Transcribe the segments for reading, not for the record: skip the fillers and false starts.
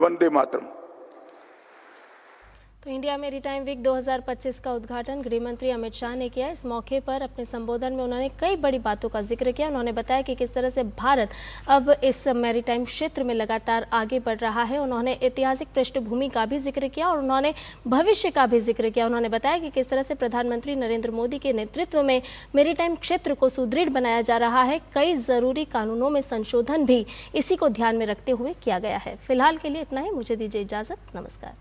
वंदे मातरम। तो India maritime week 2025 का उद्घाटन गृह मंत्री अमित शाह ने किया। इस मौके पर अपने संबोधन में उन्होंने कई बड़ी बातों का जिक्र किया। उन्होंने बताया कि किस तरह से भारत अब इस मैरीटाइम क्षेत्र में लगातार आगे बढ़ रहा है। उन्होंने ऐतिहासिक पृष्ठभूमि का भी जिक्र किया और उन्होंने भविष्य का भी जिक्र किया। उन्होंने बताया कि किस तरह से प्रधानमंत्री नरेंद्र मोदी के नेतृत्व में मैरीटाइम क्षेत्र को सुदृढ़ बनाया जा रहा है। कई जरूरी कानूनों में संशोधन भी इसी को ध्यान में रखते हुए किया गया है। फिलहाल के लिए इतना ही, मुझे दीजिए इजाजत, नमस्कार।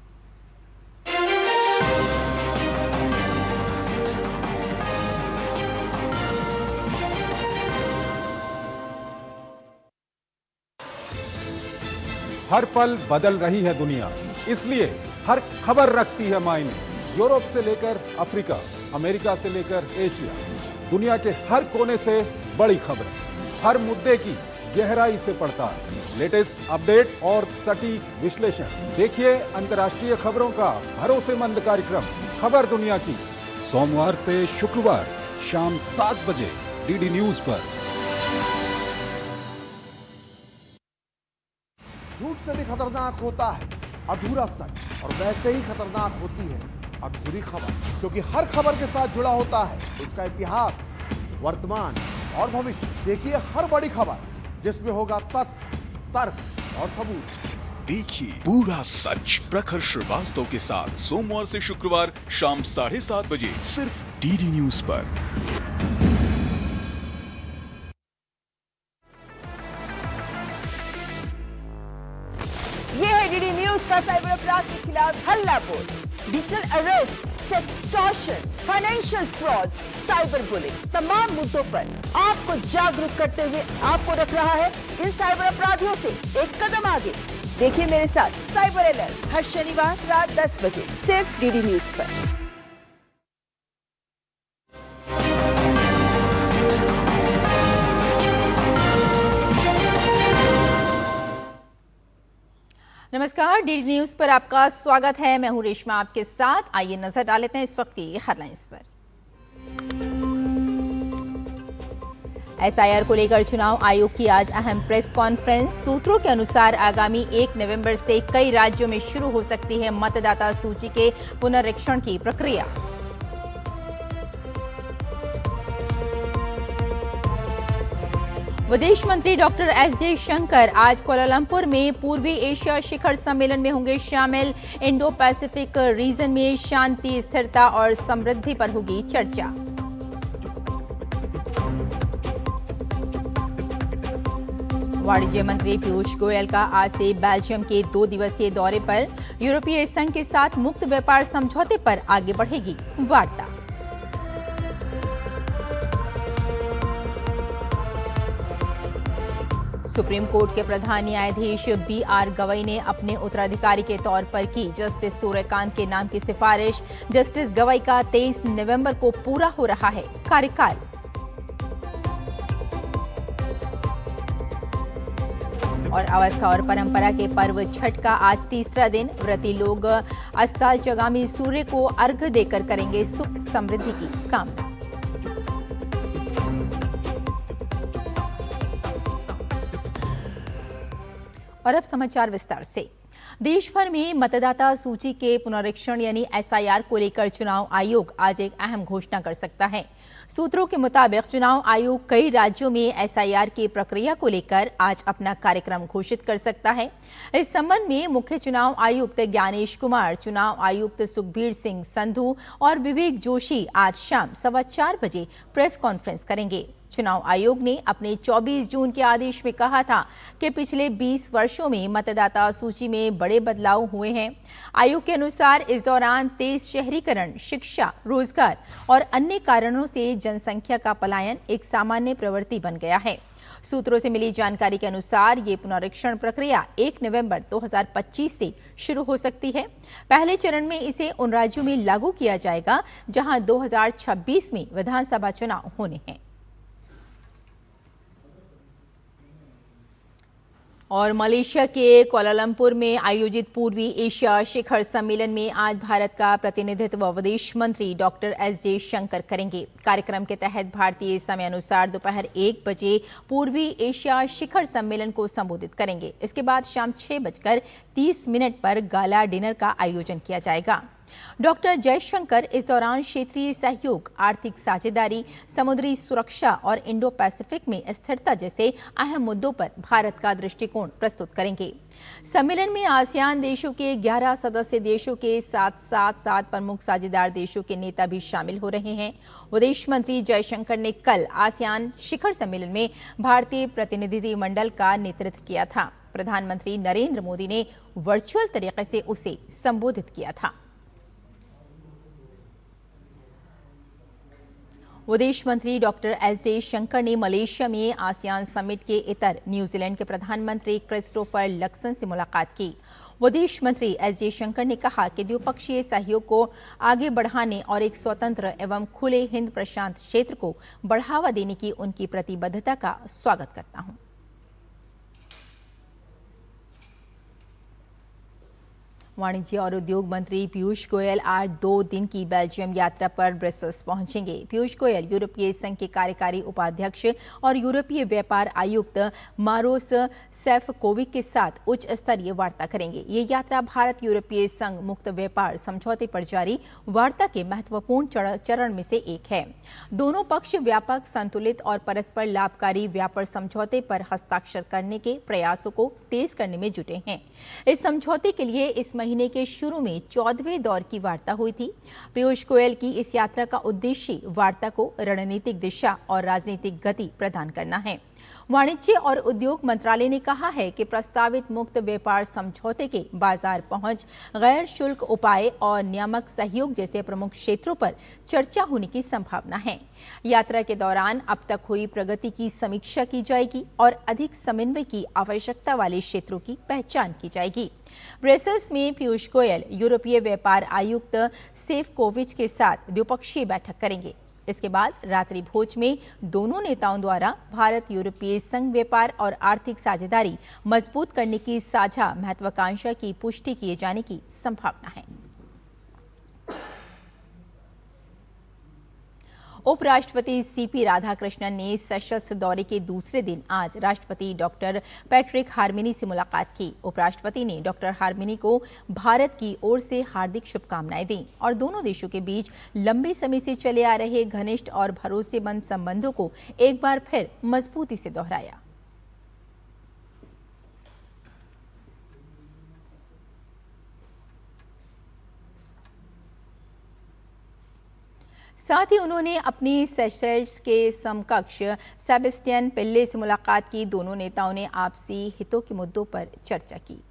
हर पल बदल रही है दुनिया, इसलिए हर खबर रखती है मायने। यूरोप से लेकर अफ्रीका, अमेरिका से लेकर एशिया, दुनिया के हर कोने से बड़ी खबरें, हर मुद्दे की गहराई से पड़ताल, लेटेस्ट अपडेट और सटीक विश्लेषण। देखिए अंतर्राष्ट्रीय खबरों का भरोसेमंद कार्यक्रम खबर दुनिया की, सोमवार से शुक्रवार शाम 7 बजे डीडी न्यूज पर। झूठ से भी खतरनाक होता है अधूरा सच, और वैसे ही खतरनाक होती है अधूरी खबर, क्योंकि हर खबर के साथ जुड़ा होता है उसका इतिहास, वर्तमान और भविष्य। देखिए हर बड़ी खबर जिसमें होगा तथ्य, तर्क और सबूत। देखिए पूरा सच प्रखर श्रीवास्तव के साथ सोमवार से शुक्रवार शाम 7:30 बजे सिर्फ डीडी न्यूज पर। ये है डीडी न्यूज का साइबर अपराध के खिलाफ हल्ला बोल। Digital arrest, sextortion, financial frauds, cyber bullying, तमाम मुद्दों पर आपको जागरूक करते हुए आपको रख रहा है इन साइबर अपराधियों से एक कदम आगे। देखिए मेरे साथ साइबर अलर्ट हर शनिवार रात 10 बजे सिर्फ डीडी न्यूज पर। नमस्कार, डीडी न्यूज पर आपका स्वागत है। मैं हूं रेशमा आपके साथ। आइए नजर डाल लेते हैं इस वक्त की हेडलाइंस पर। एसआईआर को लेकर चुनाव आयोग की आज अहम प्रेस कॉन्फ्रेंस। सूत्रों के अनुसार आगामी 1 नवंबर से कई राज्यों में शुरू हो सकती है मतदाता सूची के पुनरीक्षण की प्रक्रिया। विदेश मंत्री डॉक्टर एस जयशंकर आज कोलालंपुर में पूर्वी एशिया शिखर सम्मेलन में होंगे शामिल। इंडो पैसिफिक रीजन में शांति, स्थिरता और समृद्धि पर होगी चर्चा। वाणिज्य मंत्री पीयूष गोयल का आज से बेल्जियम के 2 दिवसीय दौरे पर। यूरोपीय संघ के साथ मुक्त व्यापार समझौते पर आगे बढ़ेगी वार्ता। सुप्रीम कोर्ट के प्रधान न्यायाधीश BR गवई ने अपने उत्तराधिकारी के तौर पर की जस्टिस सूर्यकांत के नाम की सिफारिश। जस्टिस गवई का 23 नवंबर को पूरा हो रहा है कार्यकाल। और अवस्था और परंपरा के पर्व छठ का आज तीसरा दिन। व्रती लोग अस्ताचगामी सूर्य को अर्घ्य देकर करेंगे सुख समृद्धि की कामना। और अब समाचार विस्तार से। देश भर में मतदाता सूची के पुनरीक्षण यानी एसआईआर को लेकर चुनाव आयोग आज एक अहम घोषणा कर सकता है। सूत्रों के मुताबिक चुनाव आयोग कई राज्यों में एसआईआर की प्रक्रिया को लेकर आज अपना कार्यक्रम घोषित कर सकता है। इस संबंध में मुख्य चुनाव आयुक्त ज्ञानेश कुमार, चुनाव आयुक्त सुखबीर सिंह संधू और विवेक जोशी आज शाम 4:15 बजे प्रेस कॉन्फ्रेंस करेंगे। चुनाव आयोग ने अपने 24 जून के आदेश में कहा था कि पिछले 20 वर्षों में मतदाता सूची में बड़े बदलाव हुए हैं। आयोग के अनुसार इस दौरान तेज शहरीकरण, शिक्षा, रोजगार और अन्य कारणों से जनसंख्या का पलायन एक सामान्य प्रवृत्ति बन गया है। सूत्रों से मिली जानकारी के अनुसार ये पुनरीक्षण प्रक्रिया 1 नवंबर 2025 से शुरू हो सकती है। पहले चरण में इसे उन राज्यों में लागू किया जाएगा जहां 2026 में विधानसभा चुनाव होने हैं। और मलेशिया के कुआलालंपुर में आयोजित पूर्वी एशिया शिखर सम्मेलन में आज भारत का प्रतिनिधित्व विदेश मंत्री डॉक्टर एस जयशंकर करेंगे। कार्यक्रम के तहत भारतीय समय अनुसार दोपहर 1 बजे पूर्वी एशिया शिखर सम्मेलन को संबोधित करेंगे। इसके बाद शाम 6:30 पर गाला डिनर का आयोजन किया जाएगा। डॉक्टर जयशंकर इस दौरान क्षेत्रीय सहयोग, आर्थिक साझेदारी, समुद्री सुरक्षा और इंडो पैसिफिक में स्थिरता जैसे अहम मुद्दों पर भारत का दृष्टिकोण प्रस्तुत करेंगे। सम्मेलन में आसियान देशों के 11 सदस्य देशों के साथ 7 प्रमुख साझेदार देशों के नेता भी शामिल हो रहे हैं। विदेश मंत्री जयशंकर ने कल आसियान शिखर सम्मेलन में भारतीय प्रतिनिधिमंडल का नेतृत्व किया था। प्रधानमंत्री नरेंद्र मोदी ने वर्चुअल तरीके से उसे संबोधित किया था। विदेश मंत्री डॉक्टर एस जयशंकर ने मलेशिया में आसियान समिट के इतर न्यूजीलैंड के प्रधानमंत्री क्रिस्टोफर लक्सन से मुलाकात की। विदेश मंत्री एस जयशंकर ने कहा कि द्विपक्षीय सहयोग को आगे बढ़ाने और एक स्वतंत्र एवं खुले हिंद प्रशांत क्षेत्र को बढ़ावा देने की उनकी प्रतिबद्धता का स्वागत करता हूं। वाणिज्य और उद्योग मंत्री पीयूष गोयल आज 2 दिन की बेल्जियम यात्रा पर ब्रसेल्स पहुंचेंगे। पीयूष गोयल यूरोपीय संघ के कार्यकारी उपाध्यक्ष और यूरोपीय व्यापार आयुक्त मारोस सेफकोविक के साथ उच्च स्तरीय वार्ता करेंगे। ये यात्रा भारत यूरोपीय संघ मुक्त व्यापार समझौते पर जारी वार्ता के महत्वपूर्ण चरण में से एक है। दोनों पक्ष व्यापक, संतुलित और परस्पर लाभकारी व्यापार समझौते पर हस्ताक्षर करने के प्रयासों को तेज करने में जुटे हैं। इस समझौते के लिए इस महीने के शुरू में 14वें दौर की वार्ता हुई थी। पीयूष गोयल की इस यात्रा का उद्देश्य वार्ता को रणनीतिक दिशा और राजनीतिक गति प्रदान करना है। वाणिज्य और उद्योग मंत्रालय ने कहा है कि प्रस्तावित मुक्त व्यापार समझौते के बाजार पहुंच, गैर शुल्क उपाय और नियामक सहयोग जैसे प्रमुख क्षेत्रों पर चर्चा होने की संभावना है। यात्रा के दौरान अब तक हुई प्रगति की समीक्षा की जाएगी और अधिक समन्वय की आवश्यकता वाले क्षेत्रों की पहचान की जाएगी। ब्रसेल्स में पीयूष गोयल यूरोपीय व्यापार आयुक्त सेफकोविच के साथ द्विपक्षीय बैठक करेंगे। इसके बाद रात्रि भोज में दोनों नेताओं द्वारा भारत यूरोपीय संघ व्यापार और आर्थिक साझेदारी मजबूत करने की साझा महत्वाकांक्षा की पुष्टि किए जाने की संभावना है। उपराष्ट्रपति सीपी राधाकृष्णन ने सशस्त्र दौरे के दूसरे दिन आज राष्ट्रपति डॉक्टर पैट्रिक हार्मिनी से मुलाकात की। उपराष्ट्रपति ने डॉक्टर हार्मिनी को भारत की ओर से हार्दिक शुभकामनाएं दी और दोनों देशों के बीच लंबे समय से चले आ रहे घनिष्ठ और भरोसेमंद संबंधों को एक बार फिर मजबूती से दोहराया। साथ ही उन्होंने अपनी सेशेल्स के समकक्ष सेबेस्टियन पिल्ले से मुलाकात की। दोनों नेताओं ने आपसी हितों के मुद्दों पर चर्चा की।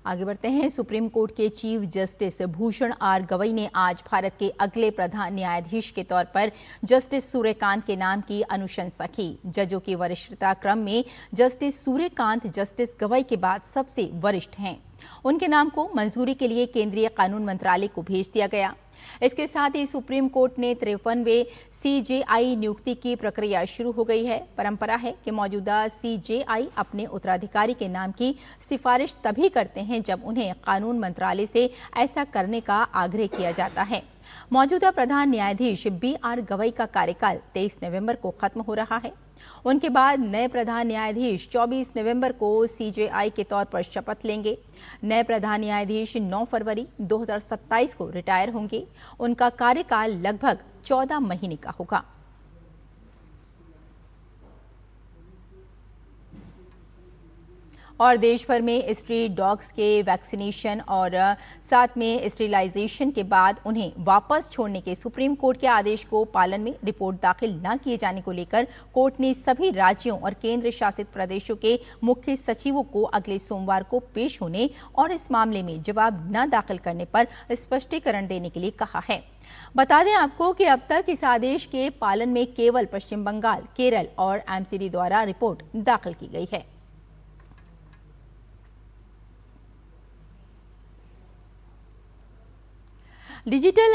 आगे बढ़ते हैं। सुप्रीम कोर्ट के chief justice Bhushan R Gavai ने आज भारत के अगले प्रधान न्यायाधीश के तौर पर जस्टिस सूर्यकांत के नाम की अनुशंसा की। जजों की वरिष्ठता क्रम में जस्टिस सूर्यकांत जस्टिस गवई के बाद सबसे वरिष्ठ हैं। उनके नाम को मंजूरी के लिए केंद्रीय कानून मंत्रालय को भेज दिया गया। इसके साथ ही सुप्रीम कोर्ट ने 53वें CJI नियुक्ति की प्रक्रिया शुरू हो गई है। परंपरा है कि मौजूदा CJI अपने उत्तराधिकारी के नाम की सिफारिश तभी करते हैं जब उन्हें कानून मंत्रालय से ऐसा करने का आग्रह किया जाता है। मौजूदा प्रधान न्यायाधीश BR गवई का कार्यकाल 23 नवंबर को खत्म हो रहा है। उनके बाद नए प्रधान न्यायाधीश 24 नवंबर को CJI के तौर पर शपथ लेंगे। नए प्रधान न्यायाधीश 9 फरवरी 2027 को रिटायर होंगे। उनका कार्यकाल लगभग 14 महीने का होगा। और देश भर में स्ट्रीट डॉग्स के वैक्सीनेशन और साथ में स्टेरिलाइजेशन के बाद उन्हें वापस छोड़ने के सुप्रीम कोर्ट के आदेश को पालन में रिपोर्ट दाखिल न किए जाने को लेकर कोर्ट ने सभी राज्यों और केंद्र शासित प्रदेशों के मुख्य सचिवों को अगले सोमवार को पेश होने और इस मामले में जवाब न दाखिल करने पर स्पष्टीकरण देने के लिए कहा है। बता दें आपको कि अब तक इस आदेश के पालन में केवल पश्चिम बंगाल, केरल और MCD द्वारा रिपोर्ट दाखिल की गई है। डिजिटल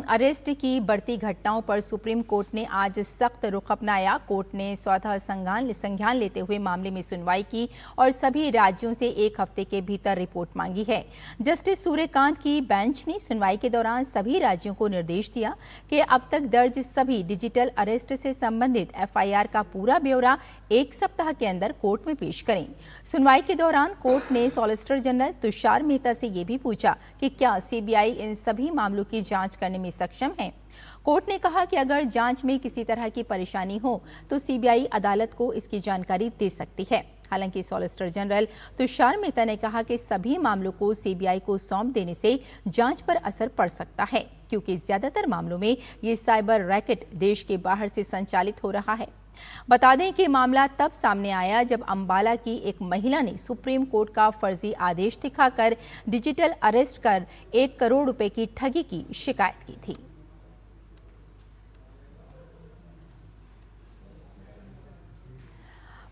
अरेस्ट की बढ़ती घटनाओं पर सुप्रीम कोर्ट ने आज सख्त रुख अपनाया। कोर्ट ने स्वतः संज्ञान लेते हुए मामले में सुनवाई की और सभी राज्यों से 1 हफ्ते के भीतर रिपोर्ट मांगी है। जस्टिस सूर्यकांत की बेंच ने सुनवाई के दौरान सभी राज्यों को निर्देश दिया कि अब तक दर्ज सभी डिजिटल अरेस्ट से संबंधित FIR का पूरा ब्यौरा 1 सप्ताह के अंदर कोर्ट में पेश करें। सुनवाई के दौरान कोर्ट ने सॉलिसिटर जनरल तुषार मेहता से ये भी पूछा कि क्या CBI इन सभी मामलों की जांच करने में सक्षम है। कोर्ट ने कहा कि अगर जांच में किसी तरह की परेशानी हो तो CBI अदालत को इसकी जानकारी दे सकती है। हालांकि सॉलिसिटर जनरल तुषार मेहता ने कहा कि सभी मामलों को CBI को सौंप देने से जांच पर असर पड़ सकता है, क्योंकि ज्यादातर मामलों में ये साइबर रैकेट देश के बाहर से संचालित हो रहा है। बता दें कि मामला तब सामने आया जब अंबाला की एक महिला ने सुप्रीम कोर्ट का फर्जी आदेश दिखाकर डिजिटल अरेस्ट कर 1 करोड़ रुपए की ठगी की शिकायत की थी।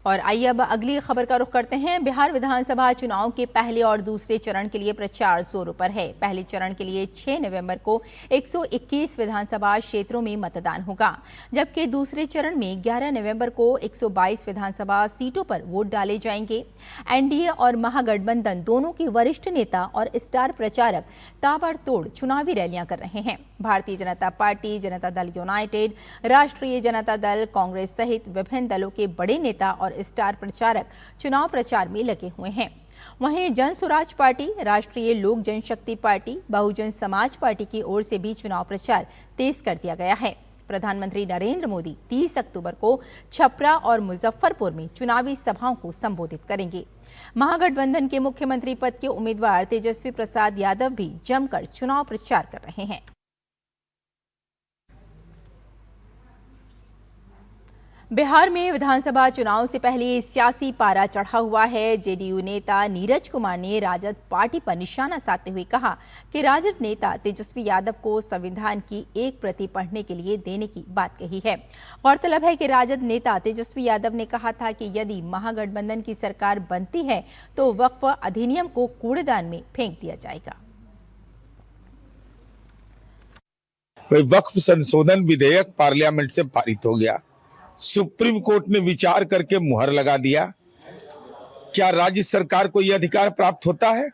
और आइए अब अगली खबर का रुख करते हैं। बिहार विधानसभा चुनाव के पहले और दूसरे चरण के लिए प्रचार जोरों पर है। पहले चरण के लिए 6 नवंबर को 121 विधानसभा क्षेत्रों में मतदान होगा, जबकि दूसरे चरण में 11 नवंबर को 122 विधानसभा सीटों पर वोट डाले जाएंगे। NDA और महागठबंधन दोनों के वरिष्ठ नेता और स्टार प्रचारक ताबड़तोड़ चुनावी रैलियां कर रहे हैं। भारतीय जनता पार्टी, जनता दल यूनाइटेड, राष्ट्रीय जनता दल, कांग्रेस सहित विभिन्न दलों के बड़े नेता और स्टार प्रचारक चुनाव प्रचार में लगे हुए हैं। वहीं जन स्वराज पार्टी, राष्ट्रीय लोक जनशक्ति पार्टी, बहुजन समाज पार्टी की ओर से भी चुनाव प्रचार तेज कर दिया गया है। प्रधानमंत्री नरेंद्र मोदी 30 अक्टूबर को छपरा और मुजफ्फरपुर में चुनावी सभाओं को संबोधित करेंगे। महागठबंधन के मुख्यमंत्री पद के उम्मीदवार तेजस्वी प्रसाद यादव भी जमकर चुनाव प्रचार कर रहे हैं। बिहार में विधानसभा चुनाव से पहले सियासी पारा चढ़ा हुआ है। जेडीयू नेता नीरज कुमार ने राजद पार्टी पर निशाना साधते हुए कहा कि राजद नेता तेजस्वी यादव को संविधान की 1 प्रति पढ़ने के लिए देने की बात कही है। गौरतलब है कि राजद नेता तेजस्वी यादव ने कहा था कि यदि महागठबंधन की सरकार बनती है तो वक्फ अधिनियम को कूड़ेदान में फेंक दिया जाएगा। वक्फ संशोधन विधेयक पार्लियामेंट से पारित हो गया, सुप्रीम कोर्ट ने विचार करके मुहर लगा दिया। क्या राज्य सरकार को यह अधिकार प्राप्त होता है?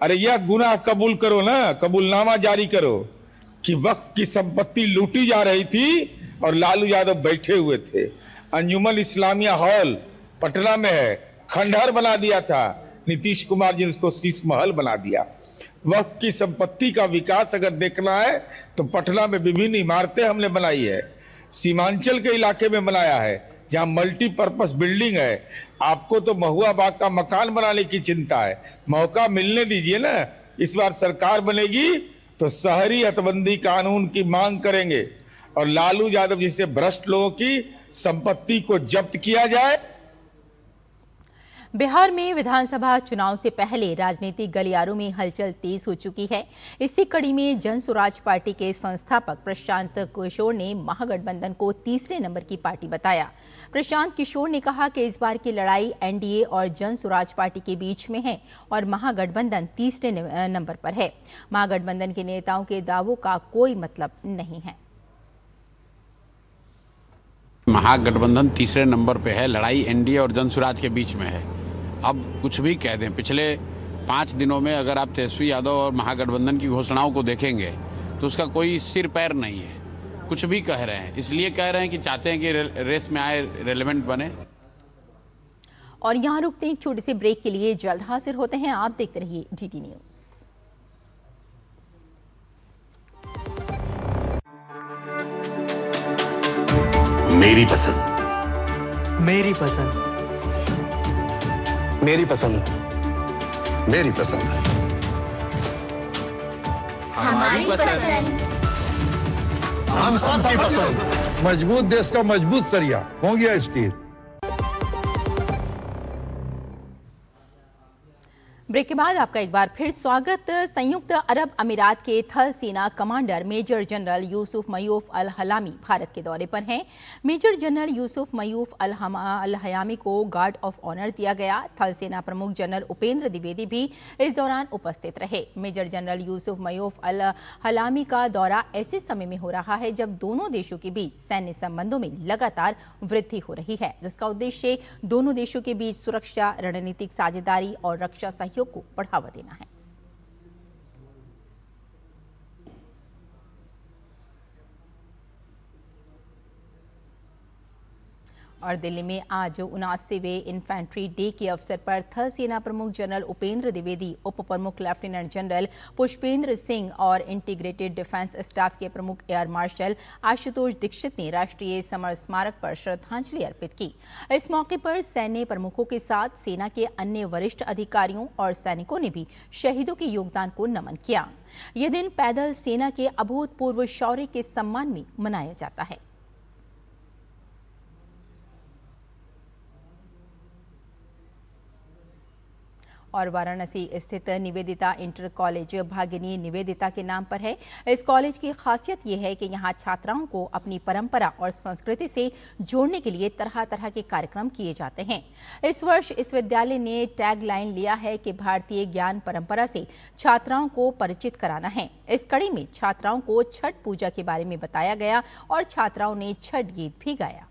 अरे यह गुनाह कबूल करो ना, कबूलनामा जारी करो कि वक्फ की संपत्ति लूटी जा रही थी और लालू यादव बैठे हुए थे। अंजुमन इस्लामिया हॉल पटना में है, खंडहर बना दिया था, नीतीश कुमार जी ने उसको शीश महल बना दिया। वक्फ की संपत्ति का विकास अगर देखना है तो पटना में विभिन्न इमारतें हमने बनाई है, सीमांचल के इलाके में बनाया है जहां मल्टीपर्पस बिल्डिंग है। आपको तो महुआ बाग का मकान बनाने की चिंता है, मौका मिलने दीजिए ना। इस बार सरकार बनेगी तो शहरी हदबंदी कानून की मांग करेंगे और लालू यादव जैसे भ्रष्ट लोगों की संपत्ति को जब्त किया जाए। बिहार में विधानसभा चुनाव से पहले राजनीतिक गलियारों में हलचल तेज हो चुकी है। इसी कड़ी में जन स्वराज पार्टी के संस्थापक प्रशांत किशोर ने महागठबंधन को तीसरे नंबर की पार्टी बताया। प्रशांत किशोर ने कहा कि इस बार की लड़ाई NDA और जन स्वराज पार्टी के बीच में है और महागठबंधन तीसरे नंबर पर है। महागठबंधन के नेताओं के दावों का कोई मतलब नहीं है। महागठबंधन तीसरे नंबर पे है, लड़ाई NDA और जन स्वराज के बीच में है। अब कुछ भी कह दें, पिछले 5 दिनों में अगर आप तेजस्वी यादव और महागठबंधन की घोषणाओं को देखेंगे तो उसका कोई सिर पैर नहीं है। कुछ भी कह रहे हैं, इसलिए कह रहे हैं कि चाहते हैं कि रेस में आए, रेलेवेंट बने। और यहाँ रुकते हैं एक छोटे से ब्रेक के लिए, जल्द हाजिर होते हैं। आप देखते रहिए DD न्यूज़। मेरी पसंद, मेरी पसंद, मेरी पसंद, मेरी पसंद, हमारी पसंद, हम सबकी पसंद। मजबूत देश का मजबूत सरिया हो गया स्टील। ब्रेक के बाद आपका एक बार फिर स्वागत। संयुक्त अरब अमीरात के थल सेना कमांडर मेजर जनरल यूसुफ मयूफ अल हलामी भारत के दौरे पर हैं। मेजर जनरल यूसुफ मयूफ अल हलामी को गार्ड ऑफ ऑनर दिया गया। थल सेना प्रमुख जनरल उपेंद्र द्विवेदी भी इस दौरान उपस्थित रहे। मेजर जनरल यूसुफ मयूफ अल हलामी का दौरा ऐसे समय में हो रहा है जब दोनों देशों के बीच सैन्य संबंधों में लगातार वृद्धि हो रही है, जिसका उद्देश्य दोनों देशों के बीच सुरक्षा, रणनीतिक साझेदारी और रक्षा सहयोग को बढ़ावा देना है। और दिल्ली में आज 79वें इन्फेंट्री डे के अवसर पर थल सेना प्रमुख जनरल उपेंद्र द्विवेदी, उप प्रमुख लेफ्टिनेंट जनरल पुष्पेंद्र सिंह और इंटीग्रेटेड डिफेंस स्टाफ के प्रमुख एयर मार्शल आशुतोष दीक्षित ने राष्ट्रीय समर स्मारक पर श्रद्धांजलि अर्पित की। इस मौके पर सैन्य प्रमुखों के साथ सेना के अन्य वरिष्ठ अधिकारियों और सैनिकों ने भी शहीदों के योगदान को नमन किया। यह दिन पैदल सेना के अभूतपूर्व शौर्य के सम्मान में मनाया जाता है। और वाराणसी स्थित निवेदिता इंटर कॉलेज भागिनी निवेदिता के नाम पर है। इस कॉलेज की खासियत यह है कि यहाँ छात्राओं को अपनी परंपरा और संस्कृति से जोड़ने के लिए तरह तरह के कार्यक्रम किए जाते हैं। इस वर्ष इस विद्यालय ने टैग लाइन लिया है कि भारतीय ज्ञान परंपरा से छात्राओं को परिचित कराना है। इस कड़ी में छात्राओं को छठ पूजा के बारे में बताया गया और छात्राओं ने छठ गीत भी गाया।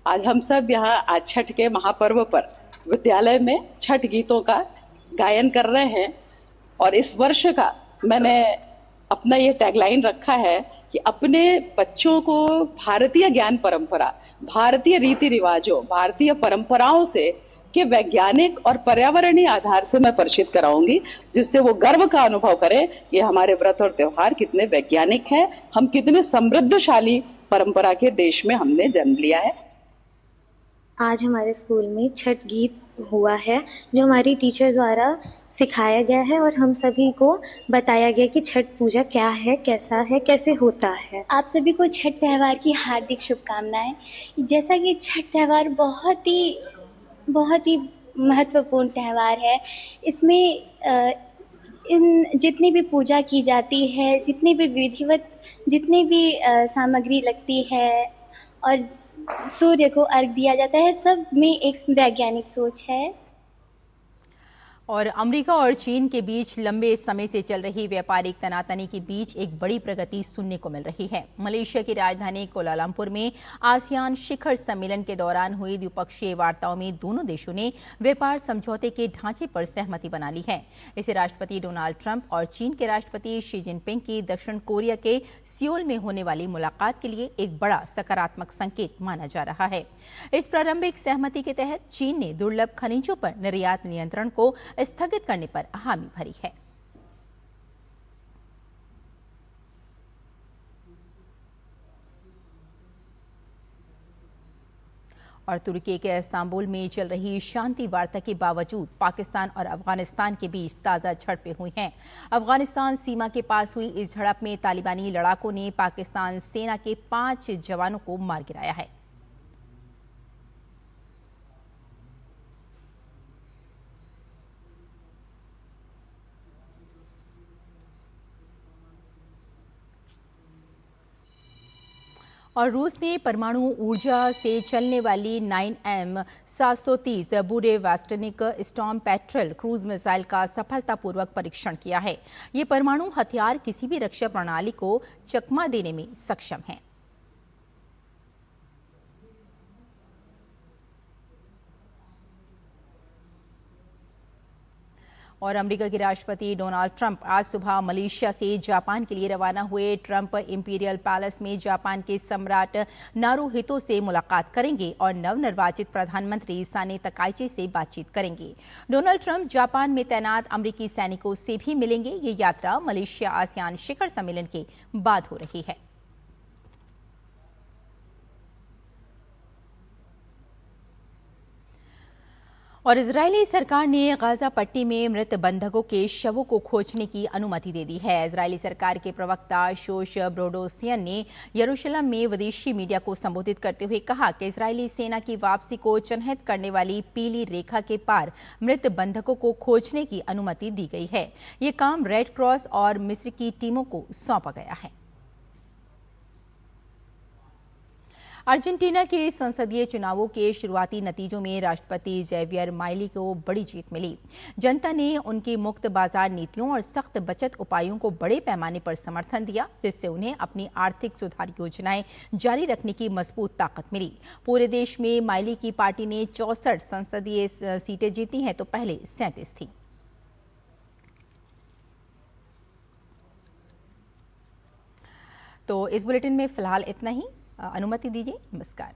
आज हम सब यहाँ आज छठ के महापर्व पर विद्यालय में छठ गीतों का गायन कर रहे हैं और इस वर्ष का मैंने अपना ये टैगलाइन रखा है कि अपने बच्चों को भारतीय ज्ञान परंपरा, भारतीय रीति रिवाजों, भारतीय परंपराओं से के वैज्ञानिक और पर्यावरणीय आधार से मैं परिचित कराऊंगी, जिससे वो गर्व का अनुभव करें कि हमारे व्रत और त्योहार कितने वैज्ञानिक हैं, हम कितने समृद्धशाली परंपरा के देश में हमने जन्म लिया है। आज हमारे स्कूल में छठ गीत हुआ है जो हमारी टीचर द्वारा सिखाया गया है और हम सभी को बताया गया कि छठ पूजा क्या है, कैसा है, कैसे होता है। आप सभी को छठ त्यौहार की हार्दिक शुभकामनाएं। जैसा कि छठ त्यौहार बहुत ही महत्वपूर्ण त्यौहार है। इसमें इन जितनी भी पूजा की जाती है, जितनी भी विधिवत जितनी भी सामग्री लगती है और सूर्य को अर्घ दिया जाता है, सब में एक वैज्ञानिक सोच है। और अमेरिका और चीन के बीच लंबे समय से चल रही व्यापारिक तनातनी के बीच एक बड़ी प्रगति सुनने को मिल रही है। मलेशिया की राजधानी कोलालमपुर में आसियान शिखर सम्मेलन के दौरान हुई द्विपक्षीय वार्ताओं में दोनों देशों ने व्यापार समझौते के ढांचे पर सहमति बना ली है। इसे राष्ट्रपति डोनाल्ड ट्रंप और चीन के राष्ट्रपति शी जिनपिंग की दक्षिण कोरिया के सियोल में होने वाली मुलाकात के लिए एक बड़ा सकारात्मक संकेत माना जा रहा है। इस प्रारंभिक सहमति के तहत चीन ने दुर्लभ खनिजों पर निर्यात नियंत्रण को स्थगित करने पर हामी भरी है। और तुर्की के इस्तांबुल में चल रही शांति वार्ता के बावजूद पाकिस्तान और अफगानिस्तान के बीच ताज़ा झड़पें हुई हैं। अफगानिस्तान सीमा के पास हुई इस झड़प में तालिबानी लड़ाकों ने पाकिस्तान सेना के 5 जवानों को मार गिराया है। और रूस ने परमाणु ऊर्जा से चलने वाली 9M730 Burevestnik storm petrel cruise missile का सफलतापूर्वक परीक्षण किया है। ये परमाणु हथियार किसी भी रक्षा प्रणाली को चकमा देने में सक्षम है। और अमेरिका के राष्ट्रपति डोनाल्ड ट्रंप आज सुबह मलेशिया से जापान के लिए रवाना हुए। ट्रंप इंपीरियल पैलेस में जापान के सम्राट नारुहितो से मुलाकात करेंगे और नवनिर्वाचित प्रधानमंत्री साने तकाइची से बातचीत करेंगे। डोनाल्ड ट्रंप जापान में तैनात अमेरिकी सैनिकों से भी मिलेंगे। ये यात्रा मलेशिया आसियान शिखर सम्मेलन के बाद हो रही है। और इजरायली सरकार ने गाजा पट्टी में मृत बंधकों के शवों को खोजने की अनुमति दे दी है। इजरायली सरकार के प्रवक्ता शोश ब्रोडोसियन ने यरूशलेम में विदेशी मीडिया को संबोधित करते हुए कहा कि इजरायली सेना की वापसी को चिन्हित करने वाली पीली रेखा के पार मृत बंधकों को खोजने की अनुमति दी गई है। ये काम रेड क्रॉस और मिस्र की टीमों को सौंपा गया है। अर्जेंटीना के संसदीय चुनावों के शुरुआती नतीजों में राष्ट्रपति जेवियर माइली को बड़ी जीत मिली। जनता ने उनकी मुक्त बाजार नीतियों और सख्त बचत उपायों को बड़े पैमाने पर समर्थन दिया, जिससे उन्हें अपनी आर्थिक सुधार योजनाएं जारी रखने की मजबूत ताकत मिली। पूरे देश में माइली की पार्टी ने 64 संसदीय सीटें जीती हैं तो पहले 37 थी। तो इस बुलेटिन में फिलहाल इतना ही। अनुमति दीजिए। नमस्कार।